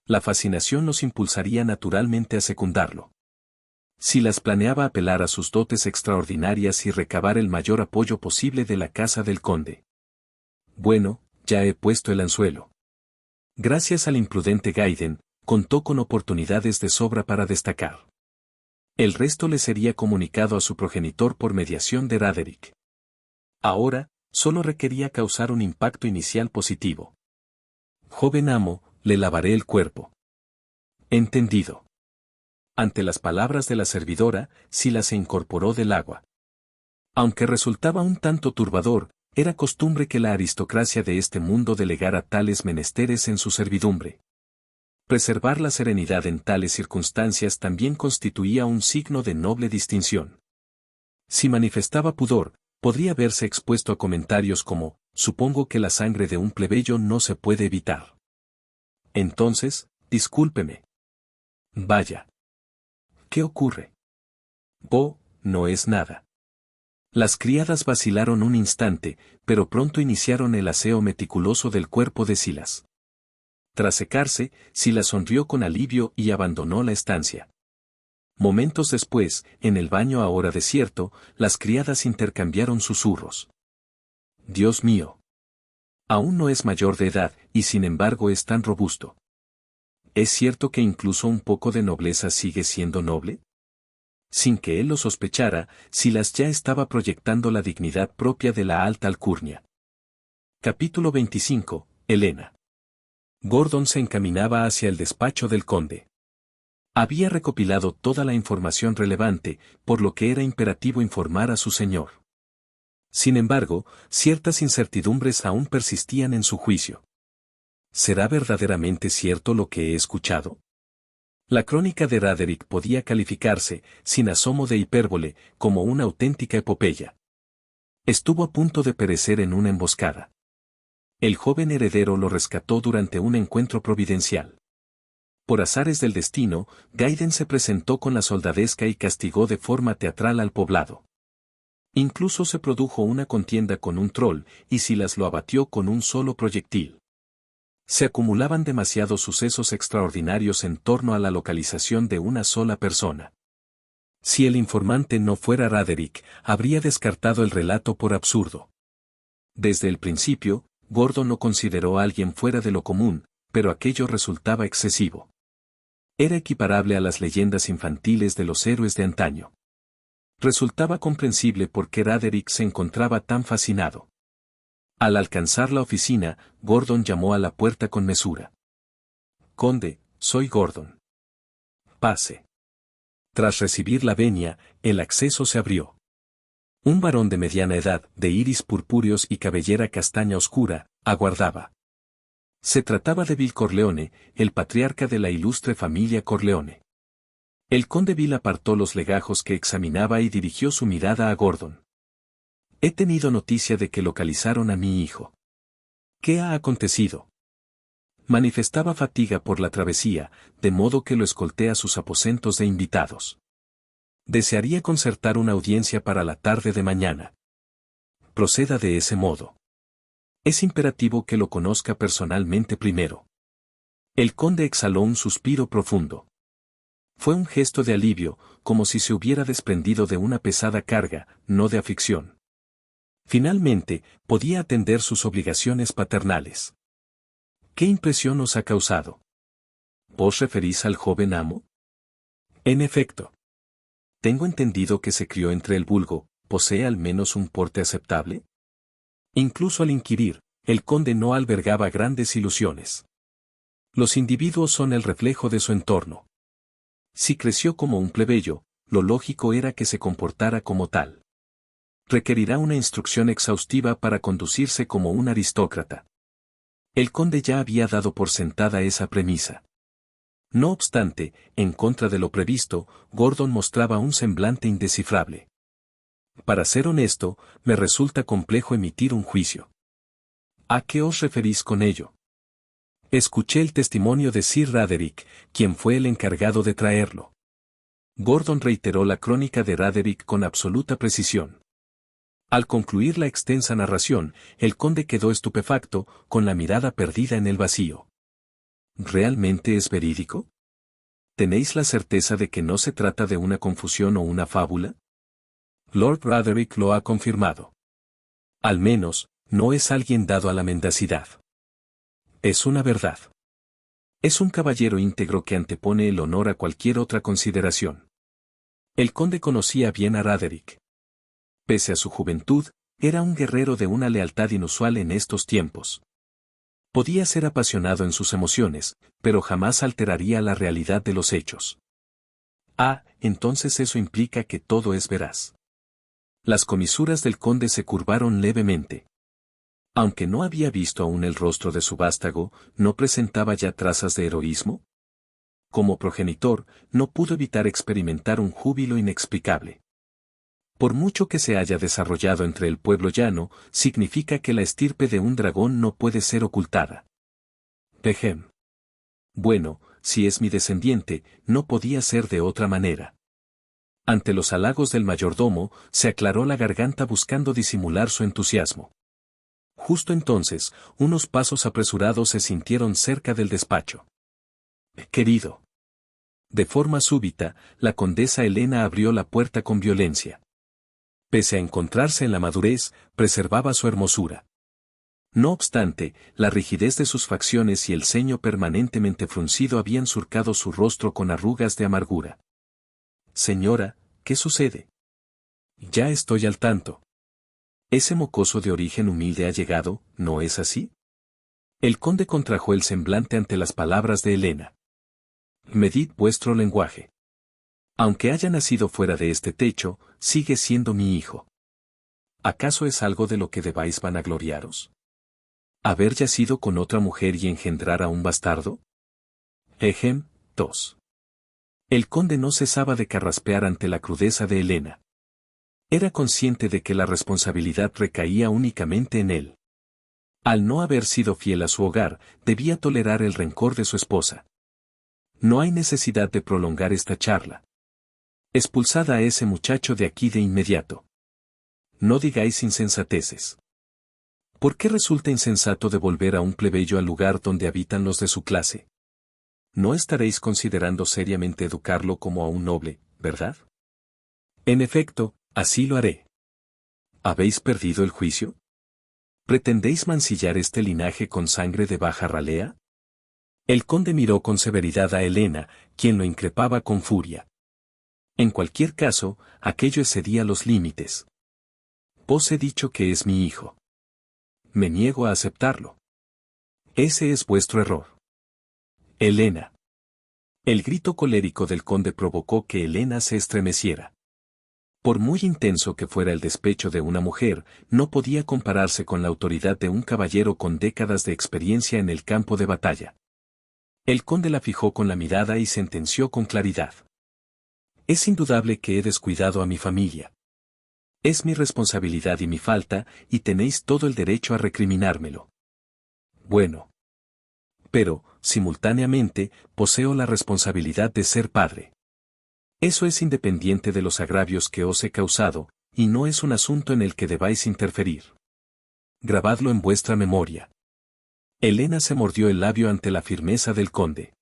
La fascinación los impulsaría naturalmente a secundarlo. Silas planeaba apelar a sus dotes extraordinarias y recabar el mayor apoyo posible de la casa del conde. Bueno, ya he puesto el anzuelo. Gracias al imprudente Gaiden, contó con oportunidades de sobra para destacar. El resto le sería comunicado a su progenitor por mediación de Raderick. Ahora, solo requería causar un impacto inicial positivo. Joven amo, le lavaré el cuerpo. Entendido. Ante las palabras de la servidora, Sila se incorporó del agua. Aunque resultaba un tanto turbador, era costumbre que la aristocracia de este mundo delegara tales menesteres en su servidumbre. Preservar la serenidad en tales circunstancias también constituía un signo de noble distinción. Si manifestaba pudor, podría verse expuesto a comentarios como, supongo que la sangre de un plebeyo no se puede evitar. Entonces, discúlpeme. Vaya. ¿Qué ocurre? No es nada. Las criadas vacilaron un instante, pero pronto iniciaron el aseo meticuloso del cuerpo de Silas. Tras secarse, Silas sonrió con alivio y abandonó la estancia. Momentos después, en el baño ahora desierto, las criadas intercambiaron susurros. Dios mío. Aún no es mayor de edad, y sin embargo es tan robusto. ¿Es cierto que incluso un poco de nobleza sigue siendo noble? Sin que él lo sospechara, Silas ya estaba proyectando la dignidad propia de la alta alcurnia. Capítulo 25, Helena. Gordon se encaminaba hacia el despacho del conde. Había recopilado toda la información relevante, por lo que era imperativo informar a su señor. Sin embargo, ciertas incertidumbres aún persistían en su juicio. ¿Será verdaderamente cierto lo que he escuchado? La crónica de Raderick podía calificarse, sin asomo de hipérbole, como una auténtica epopeya. Estuvo a punto de perecer en una emboscada. El joven heredero lo rescató durante un encuentro providencial. Por azares del destino, Gaiden se presentó con la soldadesca y castigó de forma teatral al poblado. Incluso se produjo una contienda con un troll, y Silas lo abatió con un solo proyectil. Se acumulaban demasiados sucesos extraordinarios en torno a la localización de una sola persona. Si el informante no fuera Raderick, habría descartado el relato por absurdo. Desde el principio, Gordon lo consideró a alguien fuera de lo común, pero aquello resultaba excesivo. Era equiparable a las leyendas infantiles de los héroes de antaño. Resultaba comprensible por qué Raderick se encontraba tan fascinado. Al alcanzar la oficina, Gordon llamó a la puerta con mesura. Conde, soy Gordon. Pase. Tras recibir la venia, el acceso se abrió. Un varón de mediana edad, de iris purpúreos y cabellera castaña oscura, aguardaba. Se trataba de Bill Corleone, el patriarca de la ilustre familia Corleone. El conde Bill apartó los legajos que examinaba y dirigió su mirada a Gordon. He tenido noticia de que localizaron a mi hijo. ¿Qué ha acontecido? Manifestaba fatiga por la travesía, de modo que lo escolté a sus aposentos de invitados. Desearía concertar una audiencia para la tarde de mañana. Proceda de ese modo. Es imperativo que lo conozca personalmente primero. El conde exhaló un suspiro profundo. Fue un gesto de alivio, como si se hubiera desprendido de una pesada carga, no de aflicción. Finalmente, podía atender sus obligaciones paternales. ¿Qué impresión os ha causado? ¿Vos referís al joven amo? En efecto. Tengo entendido que se crió entre el vulgo, ¿posee al menos un porte aceptable? Incluso al inquirir, el conde no albergaba grandes ilusiones. Los individuos son el reflejo de su entorno. Si creció como un plebeyo, lo lógico era que se comportara como tal. Requerirá una instrucción exhaustiva para conducirse como un aristócrata. El conde ya había dado por sentada esa premisa. No obstante, en contra de lo previsto, Gordon mostraba un semblante indescifrable. Para ser honesto, me resulta complejo emitir un juicio. ¿A qué os referís con ello? Escuché el testimonio de Sir Raderick, quien fue el encargado de traerlo. Gordon reiteró la crónica de Raderick con absoluta precisión. Al concluir la extensa narración, el conde quedó estupefacto, con la mirada perdida en el vacío. ¿Realmente es verídico? ¿Tenéis la certeza de que no se trata de una confusión o una fábula? Lord Raderick lo ha confirmado. Al menos, no es alguien dado a la mendacidad. Es una verdad. Es un caballero íntegro que antepone el honor a cualquier otra consideración. El conde conocía bien a Raderick. Pese a su juventud, era un guerrero de una lealtad inusual en estos tiempos. Podía ser apasionado en sus emociones, pero jamás alteraría la realidad de los hechos. Ah, entonces eso implica que todo es veraz. Las comisuras del conde se curvaron levemente. Aunque no había visto aún el rostro de su vástago, ¿no presentaba ya trazas de heroísmo? Como progenitor, no pudo evitar experimentar un júbilo inexplicable. Por mucho que se haya desarrollado entre el pueblo llano, significa que la estirpe de un dragón no puede ser ocultada. Pejem. Bueno, si es mi descendiente, no podía ser de otra manera. Ante los halagos del mayordomo, se aclaró la garganta buscando disimular su entusiasmo. Justo entonces, unos pasos apresurados se sintieron cerca del despacho. Querido. De forma súbita, la condesa Helena abrió la puerta con violencia. Pese a encontrarse en la madurez, preservaba su hermosura. No obstante, la rigidez de sus facciones y el ceño permanentemente fruncido habían surcado su rostro con arrugas de amargura. Señora, ¿qué sucede? Ya estoy al tanto. Ese mocoso de origen humilde ha llegado, ¿no es así? El conde contrajo el semblante ante las palabras de Helena. Medid vuestro lenguaje. Aunque haya nacido fuera de este techo, sigue siendo mi hijo. ¿Acaso es algo de lo que debáis vanagloriaros? ¿Haber yacido con otra mujer y engendrar a un bastardo? Ejem, 2. El conde no cesaba de carraspear ante la crudeza de Helena. Era consciente de que la responsabilidad recaía únicamente en él. Al no haber sido fiel a su hogar, debía tolerar el rencor de su esposa. No hay necesidad de prolongar esta charla. Expulsad a ese muchacho de aquí de inmediato. No digáis insensateces. ¿Por qué resulta insensato devolver a un plebeyo al lugar donde habitan los de su clase? No estaréis considerando seriamente educarlo como a un noble, ¿verdad? En efecto, así lo haré. ¿Habéis perdido el juicio? ¿Pretendéis mancillar este linaje con sangre de baja ralea? El conde miró con severidad a Helena, quien lo increpaba con furia. En cualquier caso, aquello excedía los límites. Os he dicho que es mi hijo. Me niego a aceptarlo. Ese es vuestro error. Helena. El grito colérico del conde provocó que Helena se estremeciera. Por muy intenso que fuera el despecho de una mujer, no podía compararse con la autoridad de un caballero con décadas de experiencia en el campo de batalla. El conde la fijó con la mirada y sentenció con claridad. Es indudable que he descuidado a mi familia. Es mi responsabilidad y mi falta, y tenéis todo el derecho a recriminármelo. Bueno. Pero, simultáneamente, poseo la responsabilidad de ser padre. Eso es independiente de los agravios que os he causado, y no es un asunto en el que debáis interferir. Grabadlo en vuestra memoria. Helena se mordió el labio ante la firmeza del conde.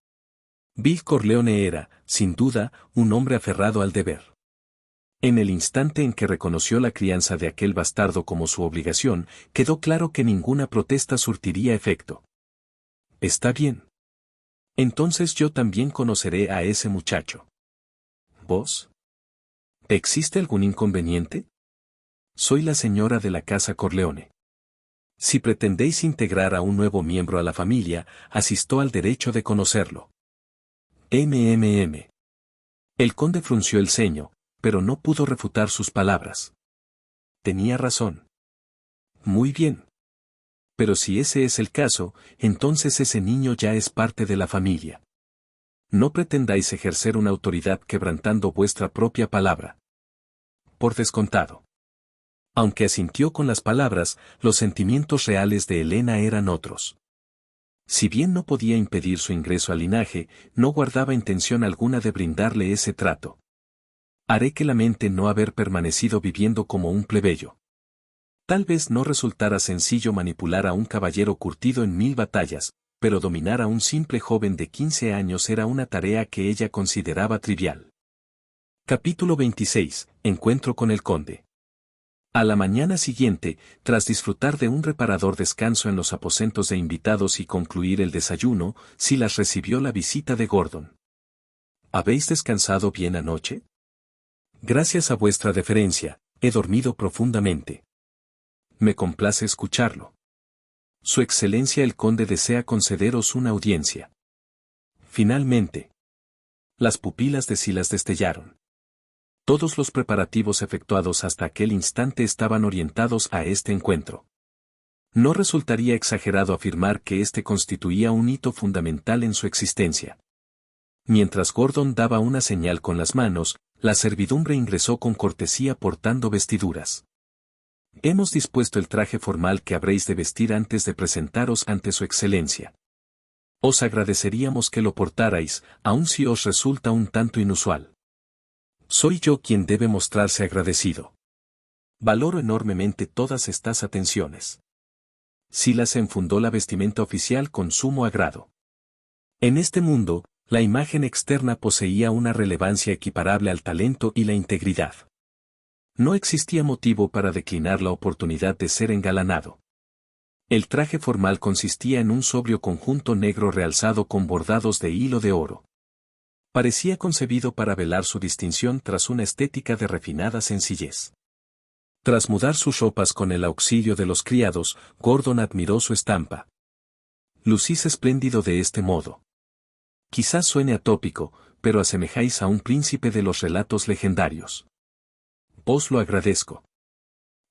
Bill Corleone era, sin duda, un hombre aferrado al deber. En el instante en que reconoció la crianza de aquel bastardo como su obligación, quedó claro que ninguna protesta surtiría efecto. Está bien. Entonces yo también conoceré a ese muchacho. ¿Vos? ¿Existe algún inconveniente? Soy la señora de la casa Corleone. Si pretendéis integrar a un nuevo miembro a la familia, asisto al derecho de conocerlo. El conde frunció el ceño, pero no pudo refutar sus palabras. Tenía razón. Muy bien. Pero si ese es el caso, entonces ese niño ya es parte de la familia. No pretendáis ejercer una autoridad quebrantando vuestra propia palabra. Por descontado. Aunque asintió con las palabras, los sentimientos reales de Helena eran otros. Si bien no podía impedir su ingreso al linaje, no guardaba intención alguna de brindarle ese trato. Haré que lamente no haber permanecido viviendo como un plebeyo. Tal vez no resultara sencillo manipular a un caballero curtido en 1000 batallas, pero dominar a un simple joven de 15 años era una tarea que ella consideraba trivial. Capítulo 26. Encuentro con el conde. A la mañana siguiente, tras disfrutar de un reparador descanso en los aposentos de invitados y concluir el desayuno, Silas recibió la visita de Gordon. ¿Habéis descansado bien anoche? Gracias a vuestra deferencia, he dormido profundamente. Me complace escucharlo. Su Excelencia el Conde desea concederos una audiencia. Finalmente. Las pupilas de Silas destellaron. Todos los preparativos efectuados hasta aquel instante estaban orientados a este encuentro. No resultaría exagerado afirmar que este constituía un hito fundamental en su existencia. Mientras Gordon daba una señal con las manos, la servidumbre ingresó con cortesía portando vestiduras. Hemos dispuesto el traje formal que habréis de vestir antes de presentaros ante su excelencia. Os agradeceríamos que lo portarais, aun si os resulta un tanto inusual. Soy yo quien debe mostrarse agradecido. Valoro enormemente todas estas atenciones. Silas enfundó la vestimenta oficial con sumo agrado. En este mundo, la imagen externa poseía una relevancia equiparable al talento y la integridad. No existía motivo para declinar la oportunidad de ser engalanado. El traje formal consistía en un sobrio conjunto negro realzado con bordados de hilo de oro. Parecía concebido para velar su distinción tras una estética de refinada sencillez. Tras mudar sus ropas con el auxilio de los criados, Gordon admiró su estampa. Lucís espléndido de este modo. Quizás suene atópico, pero asemejáis a un príncipe de los relatos legendarios. Os lo agradezco.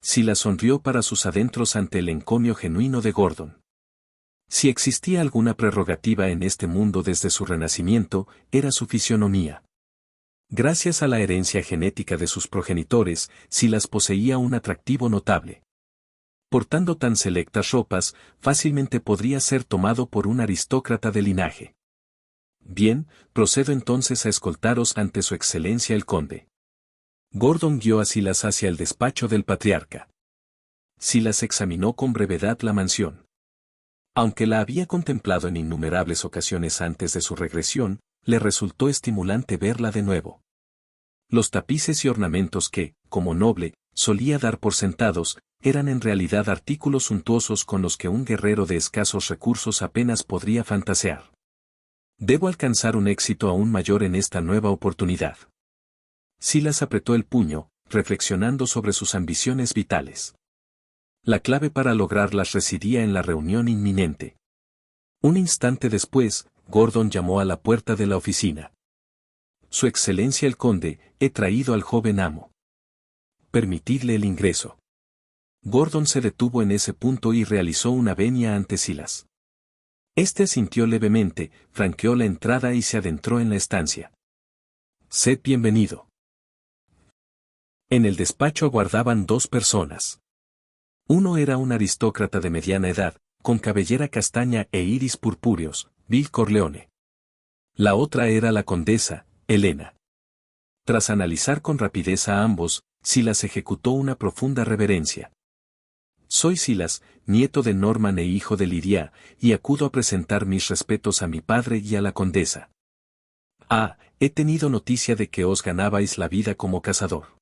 Silas sonrió para sus adentros ante el encomio genuino de Gordon. Si existía alguna prerrogativa en este mundo desde su renacimiento, era su fisionomía. Gracias a la herencia genética de sus progenitores, Silas poseía un atractivo notable. Portando tan selectas ropas, fácilmente podría ser tomado por un aristócrata de linaje. Bien, procedo entonces a escoltaros ante su excelencia el conde. Gordon guió a Silas hacia el despacho del patriarca. Silas examinó con brevedad la mansión. Aunque la había contemplado en innumerables ocasiones antes de su regresión, le resultó estimulante verla de nuevo. Los tapices y ornamentos que, como noble, solía dar por sentados, eran en realidad artículos suntuosos con los que un guerrero de escasos recursos apenas podría fantasear. Debo alcanzar un éxito aún mayor en esta nueva oportunidad. Silas apretó el puño, reflexionando sobre sus ambiciones vitales. La clave para lograrlas residía en la reunión inminente. Un instante después, Gordon llamó a la puerta de la oficina. Su Excelencia el Conde, he traído al joven amo. Permitidle el ingreso. Gordon se detuvo en ese punto y realizó una venia ante Silas. Este asintió levemente, franqueó la entrada y se adentró en la estancia. Sed bienvenido. En el despacho aguardaban dos personas. Uno era un aristócrata de mediana edad, con cabellera castaña e iris purpúreos, Bill Corleone. La otra era la condesa, Helena. Tras analizar con rapidez a ambos, Silas ejecutó una profunda reverencia. Soy Silas, nieto de Norman e hijo de Lidia, y acudo a presentar mis respetos a mi padre y a la condesa. He tenido noticia de que os ganabais la vida como cazador.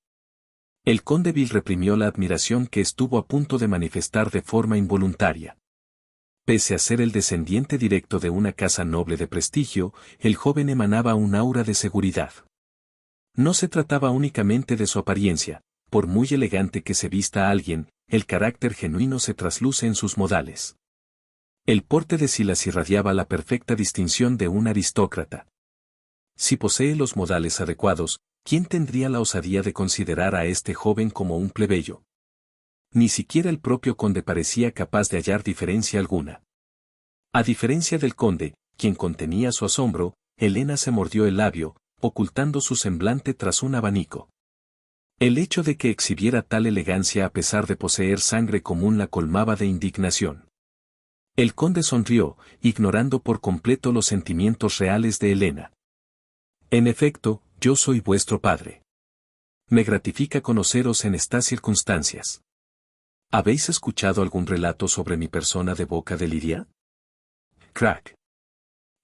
El conde Bill reprimió la admiración que estuvo a punto de manifestar de forma involuntaria. Pese a ser el descendiente directo de una casa noble de prestigio, el joven emanaba un aura de seguridad. No se trataba únicamente de su apariencia, por muy elegante que se vista alguien, el carácter genuino se trasluce en sus modales. El porte de Silas irradiaba la perfecta distinción de un aristócrata. Si posee los modales adecuados, ¿quién tendría la osadía de considerar a este joven como un plebeyo? Ni siquiera el propio conde parecía capaz de hallar diferencia alguna. A diferencia del conde, quien contenía su asombro, Helena se mordió el labio, ocultando su semblante tras un abanico. El hecho de que exhibiera tal elegancia a pesar de poseer sangre común la colmaba de indignación. El conde sonrió, ignorando por completo los sentimientos reales de Helena. En efecto, yo soy vuestro padre. Me gratifica conoceros en estas circunstancias. ¿Habéis escuchado algún relato sobre mi persona de boca de Lidia? Crack.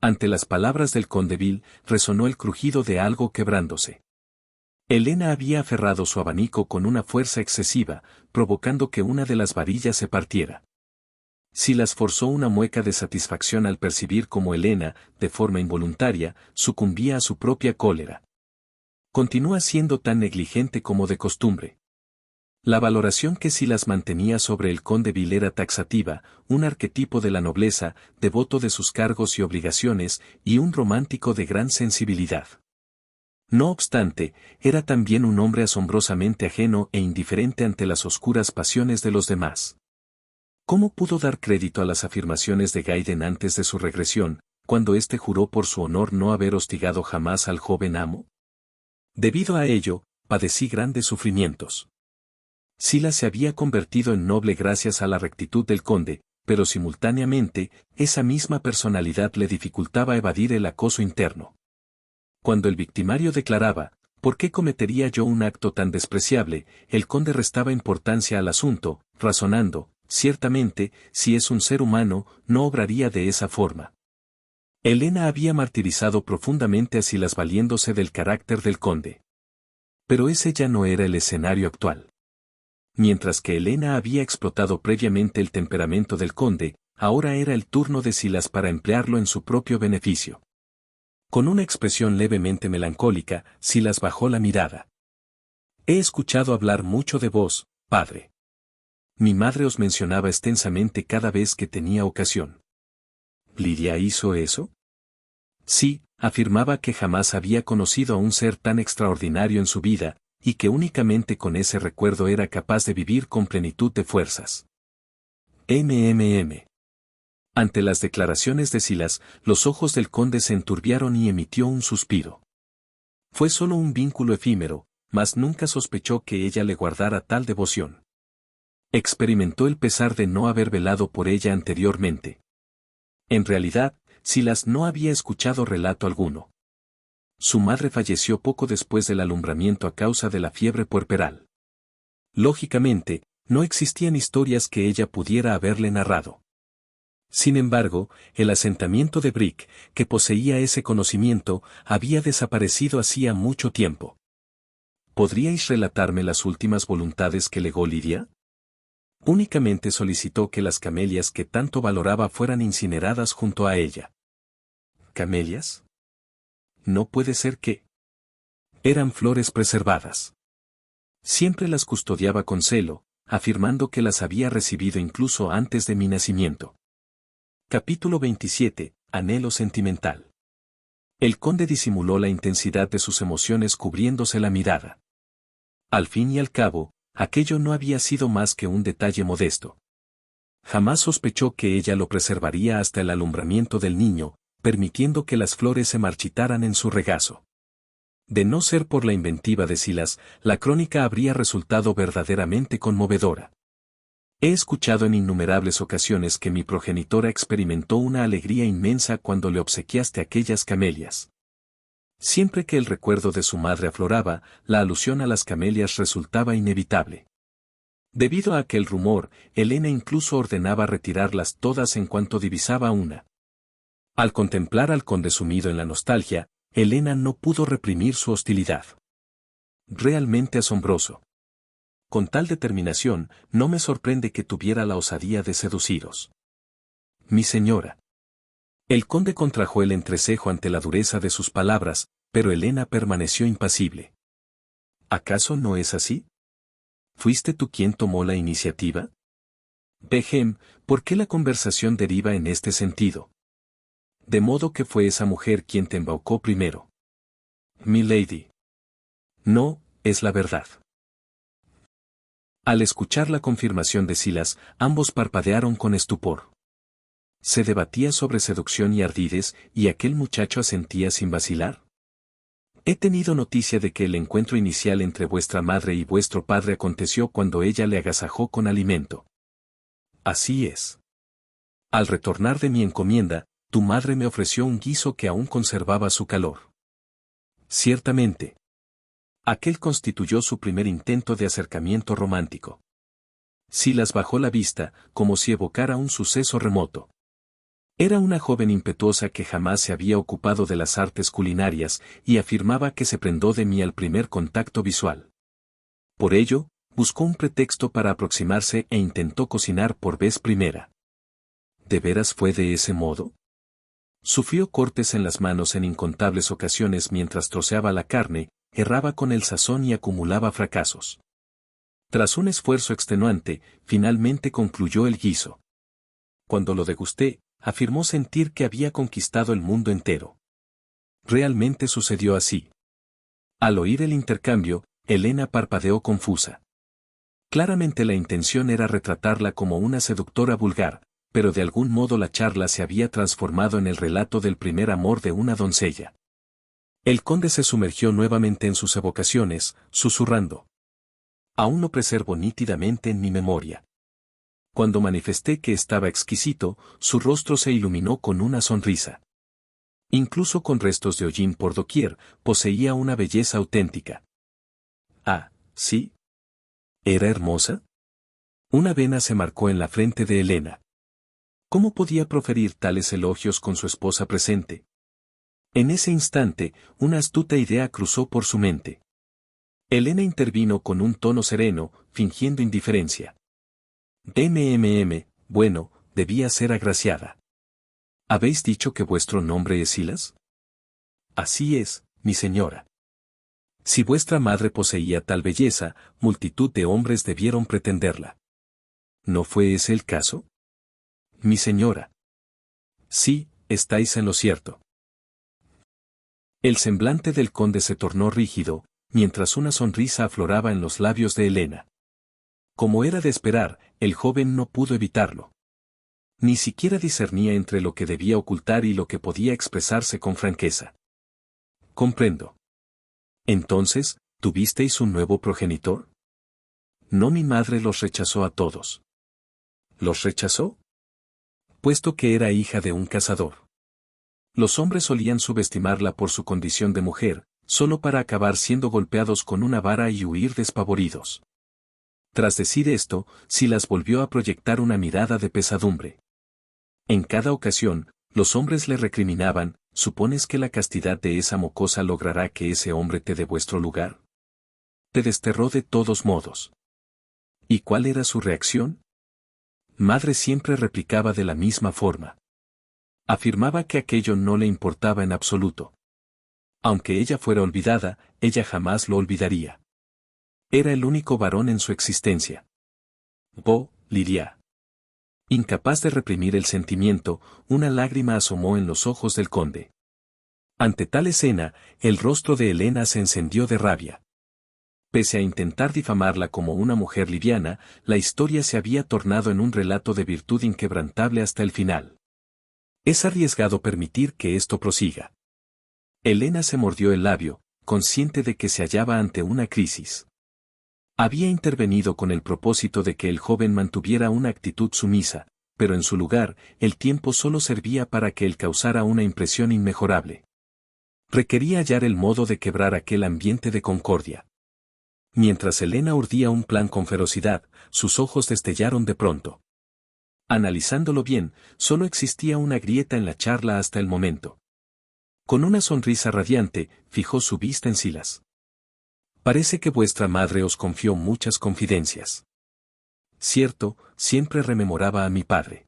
Ante las palabras del conde Bill, resonó el crujido de algo quebrándose. Elena había aferrado su abanico con una fuerza excesiva, provocando que una de las varillas se partiera. Silas forzó una mueca de satisfacción al percibir cómo Elena, de forma involuntaria, sucumbía a su propia cólera. Continúa siendo tan negligente como de costumbre. La valoración que Silas mantenía sobre el conde Vil era taxativa, un arquetipo de la nobleza, devoto de sus cargos y obligaciones, y un romántico de gran sensibilidad. No obstante, era también un hombre asombrosamente ajeno e indiferente ante las oscuras pasiones de los demás. ¿Cómo pudo dar crédito a las afirmaciones de Gaiden antes de su regresión, cuando éste juró por su honor no haber hostigado jamás al joven amo? Debido a ello, padecí grandes sufrimientos. Silas se había convertido en noble gracias a la rectitud del conde, pero simultáneamente, esa misma personalidad le dificultaba evadir el acoso interno. Cuando el victimario declaraba, ¿por qué cometería yo un acto tan despreciable?, el conde restaba importancia al asunto, razonando, ciertamente, si es un ser humano, no obraría de esa forma. Elena había martirizado profundamente a Silas valiéndose del carácter del conde. Pero ese ya no era el escenario actual. Mientras que Elena había explotado previamente el temperamento del conde, ahora era el turno de Silas para emplearlo en su propio beneficio. Con una expresión levemente melancólica, Silas bajó la mirada. He escuchado hablar mucho de vos, padre. Mi madre os mencionaba extensamente cada vez que tenía ocasión. ¿Lidia hizo eso? Sí, afirmaba que jamás había conocido a un ser tan extraordinario en su vida, y que únicamente con ese recuerdo era capaz de vivir con plenitud de fuerzas. Ante las declaraciones de Silas, los ojos del conde se enturbiaron y emitió un suspiro. Fue solo un vínculo efímero, mas nunca sospechó que ella le guardara tal devoción. Experimentó el pesar de no haber velado por ella anteriormente. En realidad, Silas no había escuchado relato alguno. Su madre falleció poco después del alumbramiento a causa de la fiebre puerperal. Lógicamente, no existían historias que ella pudiera haberle narrado. Sin embargo, el asentamiento de Brick, que poseía ese conocimiento, había desaparecido hacía mucho tiempo. ¿Podríais relatarme las últimas voluntades que legó Lidia? Únicamente solicitó que las camelias que tanto valoraba fueran incineradas junto a ella. ¿Camelias? No puede ser que... Eran flores preservadas. Siempre las custodiaba con celo, afirmando que las había recibido incluso antes de mi nacimiento. Capítulo 27. Anhelo sentimental. El conde disimuló la intensidad de sus emociones cubriéndose la mirada. Al fin y al cabo, aquello no había sido más que un detalle modesto. Jamás sospechó que ella lo preservaría hasta el alumbramiento del niño, permitiendo que las flores se marchitaran en su regazo. De no ser por la inventiva de Silas, la crónica habría resultado verdaderamente conmovedora. He escuchado en innumerables ocasiones que mi progenitora experimentó una alegría inmensa cuando le obsequiaste aquellas camelias. Siempre que el recuerdo de su madre afloraba, la alusión a las camelias resultaba inevitable. Debido a aquel rumor, Elena incluso ordenaba retirarlas todas en cuanto divisaba una. Al contemplar al conde sumido en la nostalgia, Elena no pudo reprimir su hostilidad. Realmente asombroso. Con tal determinación, no me sorprende que tuviera la osadía de seduciros. Mi señora. El conde contrajo el entrecejo ante la dureza de sus palabras, pero Elena permaneció impasible. ¿Acaso no es así? ¿Fuiste tú quien tomó la iniciativa? Behem, ¿por qué la conversación deriva en este sentido? De modo que fue esa mujer quien te embaucó primero. Mi lady. No, es la verdad. Al escuchar la confirmación de Silas, ambos parpadearon con estupor. Se debatía sobre seducción y ardides, y aquel muchacho asentía sin vacilar. He tenido noticia de que el encuentro inicial entre vuestra madre y vuestro padre aconteció cuando ella le agasajó con alimento. Así es. Al retornar de mi encomienda, tu madre me ofreció un guiso que aún conservaba su calor. Ciertamente. Aquel constituyó su primer intento de acercamiento romántico. Silas bajó la vista, como si evocara un suceso remoto. Era una joven impetuosa que jamás se había ocupado de las artes culinarias y afirmaba que se prendó de mí al primer contacto visual. Por ello, buscó un pretexto para aproximarse e intentó cocinar por vez primera. ¿De veras fue de ese modo? Sufrió cortes en las manos en incontables ocasiones mientras troceaba la carne, erraba con el sazón y acumulaba fracasos. Tras un esfuerzo extenuante, finalmente concluyó el guiso. Cuando lo degusté, afirmó sentir que había conquistado el mundo entero. Realmente sucedió así. Al oír el intercambio, Elena parpadeó confusa. Claramente la intención era retratarla como una seductora vulgar, pero de algún modo la charla se había transformado en el relato del primer amor de una doncella. El conde se sumergió nuevamente en sus evocaciones, susurrando. Aún lo preservo nítidamente en mi memoria. Cuando manifesté que estaba exquisito, su rostro se iluminó con una sonrisa. Incluso con restos de hollín por doquier, poseía una belleza auténtica. Ah, ¿sí? ¿Era hermosa? Una vena se marcó en la frente de Elena. ¿Cómo podía proferir tales elogios con su esposa presente? En ese instante, una astuta idea cruzó por su mente. Elena intervino con un tono sereno, fingiendo indiferencia. Bueno, debía ser agraciada. ¿Habéis dicho que vuestro nombre es Silas? Así es, mi señora. Si vuestra madre poseía tal belleza, multitud de hombres debieron pretenderla. ¿No fue ese el caso? Mi señora. Sí, estáis en lo cierto. El semblante del conde se tornó rígido, mientras una sonrisa afloraba en los labios de Elena. Como era de esperar, el joven no pudo evitarlo. Ni siquiera discernía entre lo que debía ocultar y lo que podía expresarse con franqueza. Comprendo. Entonces, ¿tuvisteis un nuevo progenitor? No, mi madre los rechazó a todos. ¿Los rechazó? Puesto que era hija de un cazador. Los hombres solían subestimarla por su condición de mujer, solo para acabar siendo golpeados con una vara y huir despavoridos. Tras decir esto, Silas volvió a proyectar una mirada de pesadumbre. En cada ocasión, los hombres le recriminaban, ¿supones que la castidad de esa mocosa logrará que ese hombre te dé vuestro lugar? Te desterró de todos modos. ¿Y cuál era su reacción? Madre siempre replicaba de la misma forma. Afirmaba que aquello no le importaba en absoluto. Aunque ella fuera olvidada, ella jamás lo olvidaría. Era el único varón en su existencia. Lidia. Incapaz de reprimir el sentimiento, una lágrima asomó en los ojos del conde. Ante tal escena, el rostro de Elena se encendió de rabia. Pese a intentar difamarla como una mujer liviana, la historia se había tornado en un relato de virtud inquebrantable hasta el final. Es arriesgado permitir que esto prosiga. Elena se mordió el labio, consciente de que se hallaba ante una crisis. Había intervenido con el propósito de que el joven mantuviera una actitud sumisa, pero en su lugar, el tiempo solo servía para que él causara una impresión inmejorable. Requería hallar el modo de quebrar aquel ambiente de concordia. Mientras Elena urdía un plan con ferocidad, sus ojos destellaron de pronto. Analizándolo bien, solo existía una grieta en la charla hasta el momento. Con una sonrisa radiante, fijó su vista en Silas. Parece que vuestra madre os confió muchas confidencias. Cierto, siempre rememoraba a mi padre.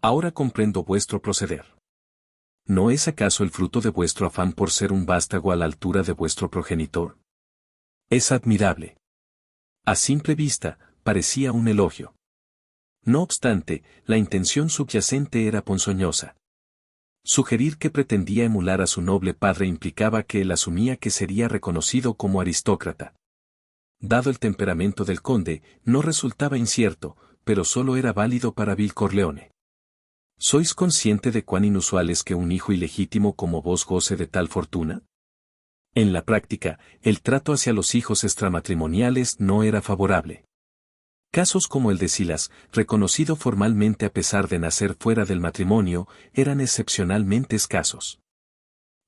Ahora comprendo vuestro proceder. ¿No es acaso el fruto de vuestro afán por ser un vástago a la altura de vuestro progenitor? Es admirable. A simple vista, parecía un elogio. No obstante, la intención subyacente era ponzoñosa. Sugerir que pretendía emular a su noble padre implicaba que él asumía que sería reconocido como aristócrata. Dado el temperamento del conde, no resultaba incierto, pero solo era válido para Vil Corleone. ¿Sois consciente de cuán inusual es que un hijo ilegítimo como vos goce de tal fortuna? En la práctica, el trato hacia los hijos extramatrimoniales no era favorable. Casos como el de Silas, reconocido formalmente a pesar de nacer fuera del matrimonio, eran excepcionalmente escasos.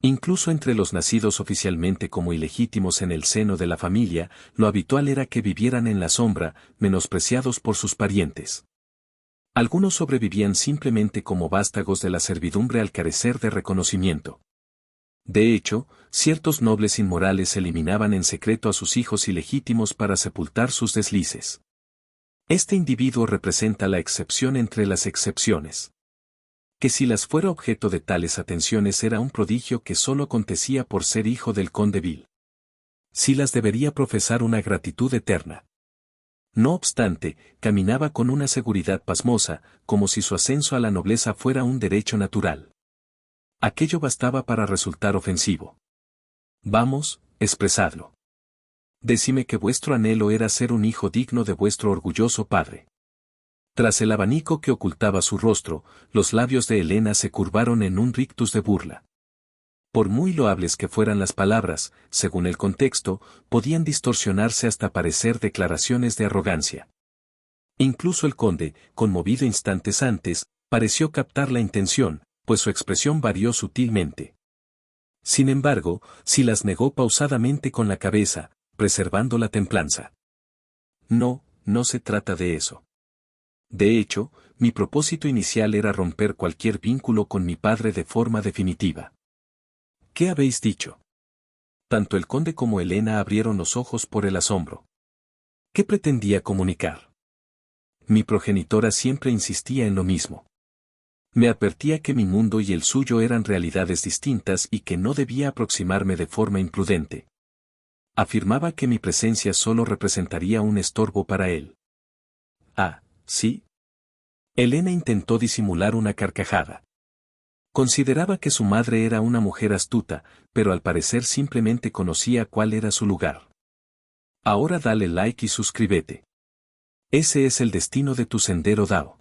Incluso entre los nacidos oficialmente como ilegítimos en el seno de la familia, lo habitual era que vivieran en la sombra, menospreciados por sus parientes. Algunos sobrevivían simplemente como vástagos de la servidumbre al carecer de reconocimiento. De hecho, ciertos nobles inmorales eliminaban en secreto a sus hijos ilegítimos para sepultar sus deslices. Este individuo representa la excepción entre las excepciones. Que si las fuera objeto de tales atenciones era un prodigio que solo acontecía por ser hijo del conde Vil. Si las debería profesar una gratitud eterna. No obstante, caminaba con una seguridad pasmosa, como si su ascenso a la nobleza fuera un derecho natural. Aquello bastaba para resultar ofensivo. Vamos, expresadlo. Decime que vuestro anhelo era ser un hijo digno de vuestro orgulloso padre. Tras el abanico que ocultaba su rostro, los labios de Helena se curvaron en un rictus de burla. Por muy loables que fueran las palabras, según el contexto, podían distorsionarse hasta parecer declaraciones de arrogancia. Incluso el conde, conmovido instantes antes, pareció captar la intención, pues su expresión varió sutilmente. Sin embargo, sí las negó pausadamente con la cabeza, preservando la templanza. No, no se trata de eso. De hecho, mi propósito inicial era romper cualquier vínculo con mi padre de forma definitiva. ¿Qué habéis dicho? Tanto el conde como Helena abrieron los ojos por el asombro. ¿Qué pretendía comunicar? Mi progenitora siempre insistía en lo mismo. Me advertía que mi mundo y el suyo eran realidades distintas y que no debía aproximarme de forma imprudente. Afirmaba que mi presencia solo representaría un estorbo para él. Ah, ¿sí? Helena intentó disimular una carcajada. Consideraba que su madre era una mujer astuta, pero al parecer simplemente conocía cuál era su lugar. Ahora dale like y suscríbete. Ese es el destino de tu sendero Dao.